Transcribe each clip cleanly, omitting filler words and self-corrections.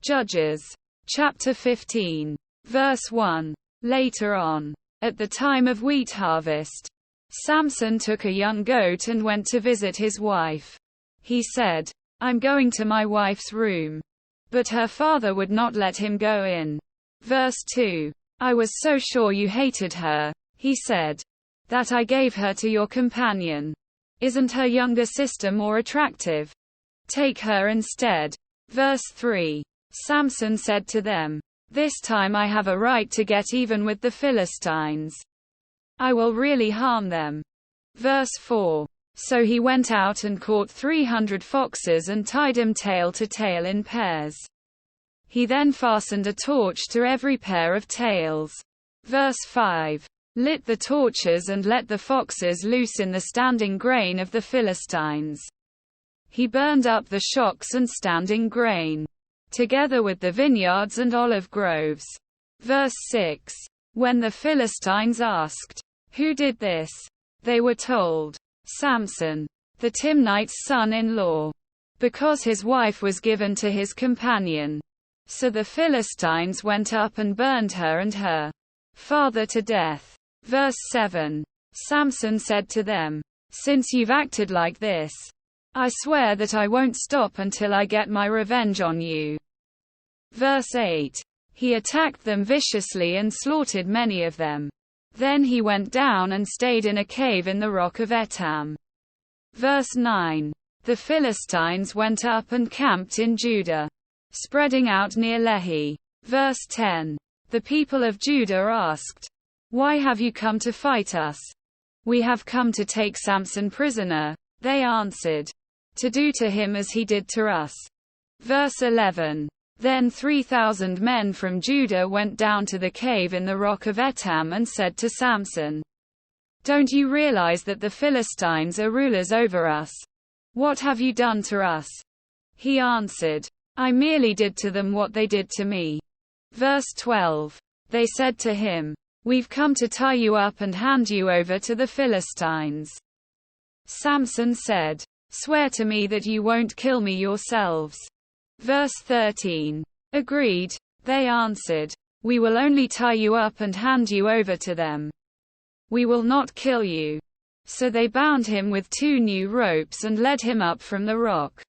Judges. Chapter 15. Verse 1. Later on, at the time of wheat harvest, Samson took a young goat and went to visit his wife. He said, "I'm going to my wife's room." But her father would not let him go in. Verse 2. "I was so sure you hated her," he said, "that I gave her to your companion. Isn't her younger sister more attractive? Take her instead." Verse 3. Samson said to them, "This time I have a right to get even with the Philistines. I will really harm them." Verse 4. So he went out and caught 300 foxes and tied them tail to tail in pairs. He then fastened a torch to every pair of tails. Verse 5. Lit the torches and let the foxes loose in the standing grain of the Philistines. He burned up the shocks and standing grain, together with the vineyards and olive groves. Verse 6. When the Philistines asked, "Who did this?" they were told, "Samson, the Timnite's son-in-law, because his wife was given to his companion." So the Philistines went up and burned her and her father to death. Verse 7. Samson said to them, "Since you've acted like this, I swear that I won't stop until I get my revenge on you." Verse 8. He attacked them viciously and slaughtered many of them. Then he went down and stayed in a cave in the rock of Etam. Verse 9. The Philistines went up and camped in Judah, spreading out near Lehi. Verse 10. The people of Judah asked, "Why have you come to fight us?" "We have come to take Samson prisoner," they answered, "to do to him as he did to us." Verse 11. Then 3,000 men from Judah went down to the cave in the rock of Etam and said to Samson, "Don't you realize that the Philistines are rulers over us? What have you done to us?" He answered, "I merely did to them what they did to me." Verse 12. They said to him, "We've come to tie you up and hand you over to the Philistines." Samson said, "Swear to me that you won't kill me yourselves." Verse 13. Agreed, they answered. "We will only tie you up and hand you over to them. We will not kill you." So they bound him with 2 new ropes and led him up from the rock.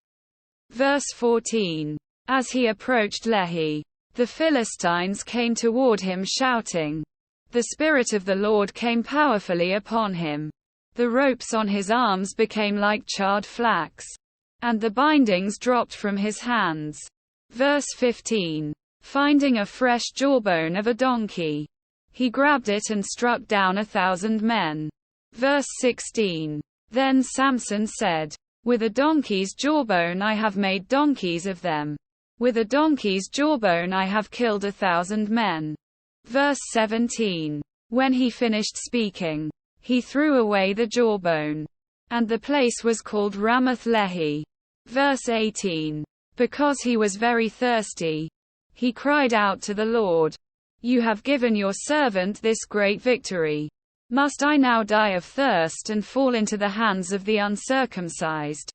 Verse 14. As he approached Lehi, the Philistines came toward him shouting. The Spirit of the Lord came powerfully upon him. The ropes on his arms became like charred flax, and the bindings dropped from his hands. Verse 15. Finding a fresh jawbone of a donkey, he grabbed it and struck down 1,000 men. Verse 16. Then Samson said, "With a donkey's jawbone I have made donkeys of them. With a donkey's jawbone I have killed 1,000 men." Verse 17. When he finished speaking, he threw away the jawbone, and the place was called Ramath Lehi. Verse 18. Because he was very thirsty, he cried out to the Lord, "You have given your servant this great victory. Must I now die of thirst and fall into the hands of the uncircumcised?"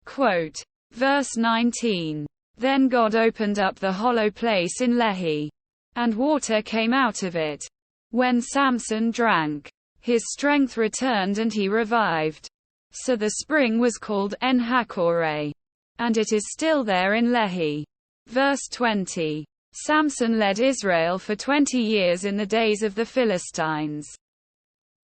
Quote. Verse 19. Then God opened up the hollow place in Lehi, and water came out of it. When Samson drank, his strength returned and he revived. So the spring was called En-Hakkore, and it is still there in Lehi. Verse 20. Samson led Israel for 20 years in the days of the Philistines.